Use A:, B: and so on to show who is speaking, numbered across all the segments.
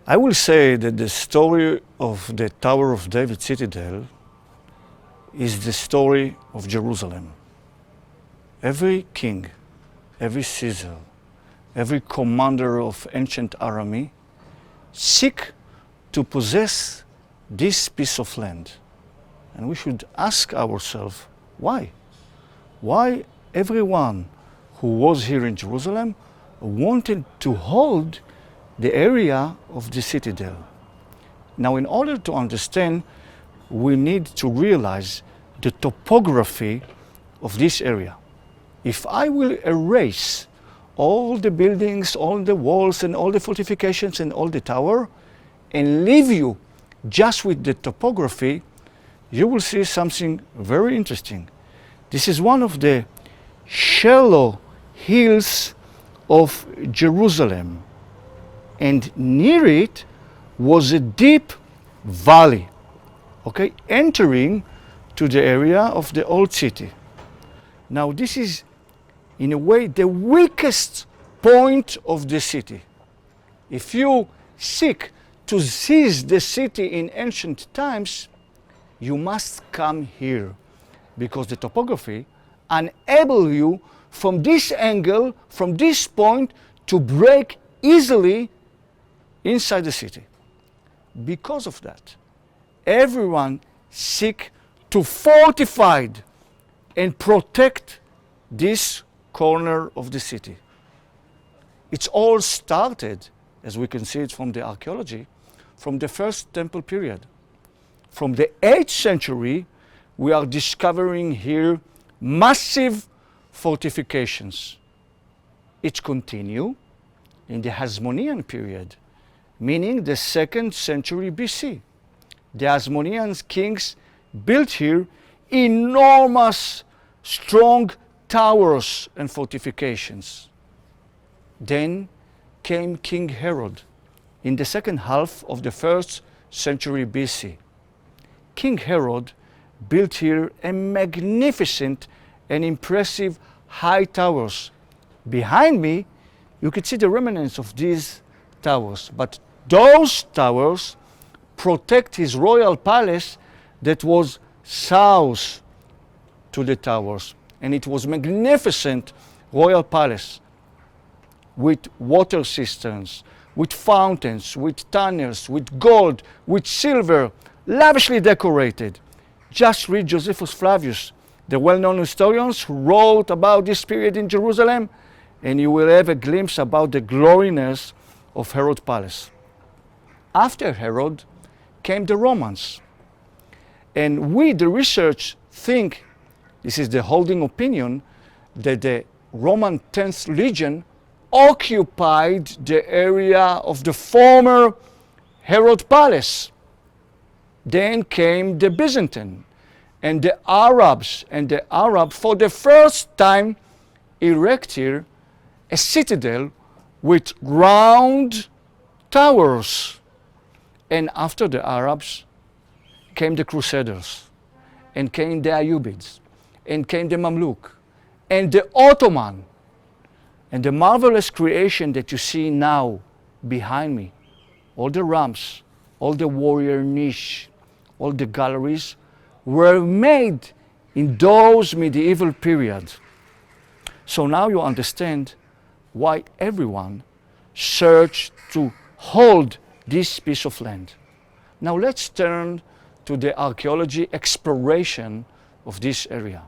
A: I will say that the story of the Tower of David Citadel is the story of Jerusalem. Every king, every Caesar, every commander of ancient army seek to possess this piece of land. And we should ask ourselves, why? Why everyone who was here in Jerusalem wanted to hold the area of the citadel? Now, in order to understand, we need to realize the topography of this area. If I will erase all the buildings, all the walls, and all the fortifications, and all the tower, and leave you just with the topography, you will see something very interesting. This is one of the shallow hills of Jerusalem, and near it was a deep valley, okay, entering to the area of the old city. Now, this is in a way the weakest point of the city. If you seek to seize the city in ancient times, you must come here, because the topography enables you from this angle, from this point, to break easily inside the city. Because of that, everyone seeks to fortify and protect this corner of the city. It's all started, as we can see it from the archaeology, from the first temple period. From the 8th century, we are discovering here massive fortifications. It continued in the Hasmonean period, meaning the 2nd century BC. The Hasmonean kings built here enormous, strong towers and fortifications. Then came King Herod in the second half of the 1st century BC. King Herod built here a magnificent and impressive high towers. Behind me, you can see the remnants of these towers, but those towers protect his royal palace that was south to the towers. And it was magnificent royal palace with water cisterns, with fountains, with tunnels, with gold, with silver, lavishly decorated. Just read Josephus Flavius, the well-known historian who wrote about this period in Jerusalem, and you will have a glimpse about the gloriness of Herod's palace. After Herod came the Romans. And we, the research, think, this is the holding opinion, that the Roman 10th Legion occupied the area of the former Herod Palace. Then came the Byzantine and the Arabs, and the Arab for the first time erect here a citadel with round towers. And after the Arabs came the Crusaders, and came the Ayyubids, and came the Mamluk, and the Ottoman. And the marvelous creation that you see now behind me, all the ramps, all the warrior niche, all the galleries, were made in those medieval periods. So now you understand why everyone searched to hold this piece of land. Now let's turn to the archaeology exploration of this area.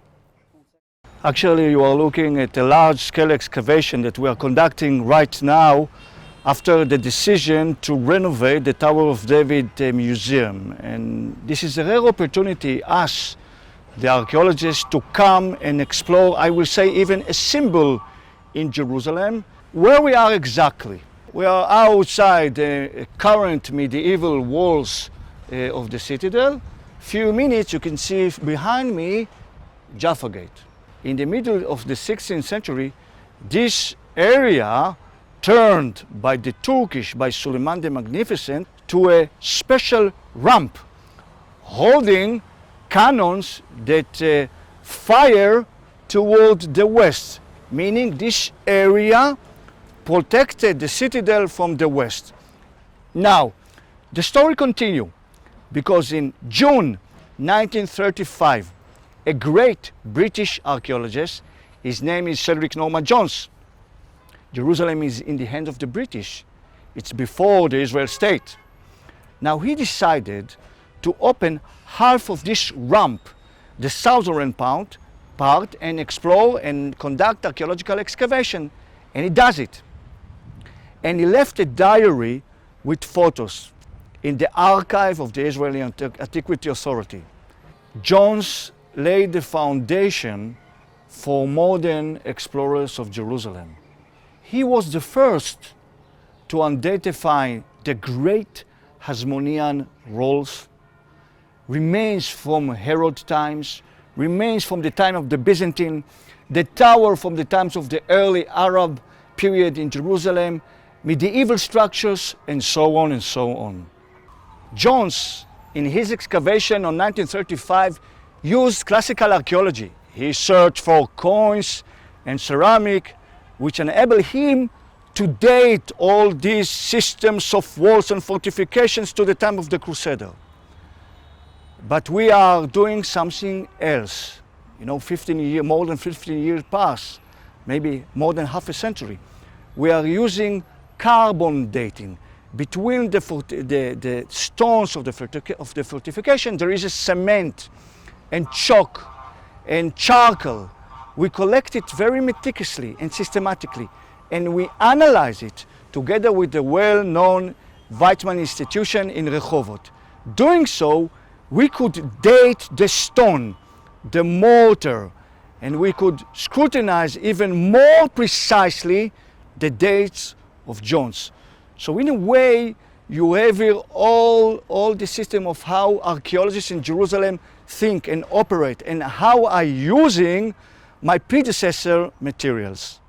A: Actually, you are looking at a large-scale excavation that we are conducting right now after the decision to renovate the Tower of David Museum. And this is a rare opportunity, us, the archaeologists, to come and explore, I will say, even a symbol in Jerusalem. Where we are exactly? We are outside the current medieval walls of the citadel. Few minutes you can see behind me Jaffa Gate. In the middle of the 16th century, this area turned by the Turkish, by Suleiman the Magnificent, to a special ramp holding cannons that fire toward the west, meaning this area protected the citadel from the west. Now, the story continues because in June 1935, a great British archaeologist, his name is Cedric Norman Jones. Jerusalem is in the hands of the British. It's before the Israel state. Now he decided to open half of this ramp, the southern part, and explore and conduct archaeological excavation. And he does it. And he left a diary with photos in the archive of the Israeli Antiquity Authority. Jones laid the foundation for modern explorers of Jerusalem. He was the first to identify the great Hasmonean walls, remains from Herod times, remains from the time of the Byzantine, the tower from the times of the early Arab period in Jerusalem, medieval structures, and so on and so on. Jones, in his excavation on 1935, used classical archaeology. He searched for coins and ceramic, which enabled him to date all these systems of walls and fortifications to the time of the Crusader. But we are doing something else. You know, more than 15 years past, maybe more than half a century. We are using carbon dating. Between the stones of the fortification, there is a cement and chalk and charcoal. We collect it very meticulously and systematically, and we analyze it together with the well-known Weizmann institution in Rehovot. Doing so, we could date the stone, the mortar, and we could scrutinize even more precisely the dates of Jones. So in a way, you have here all the system of how archaeologists in Jerusalem think and operate, and how are using my predecessor materials.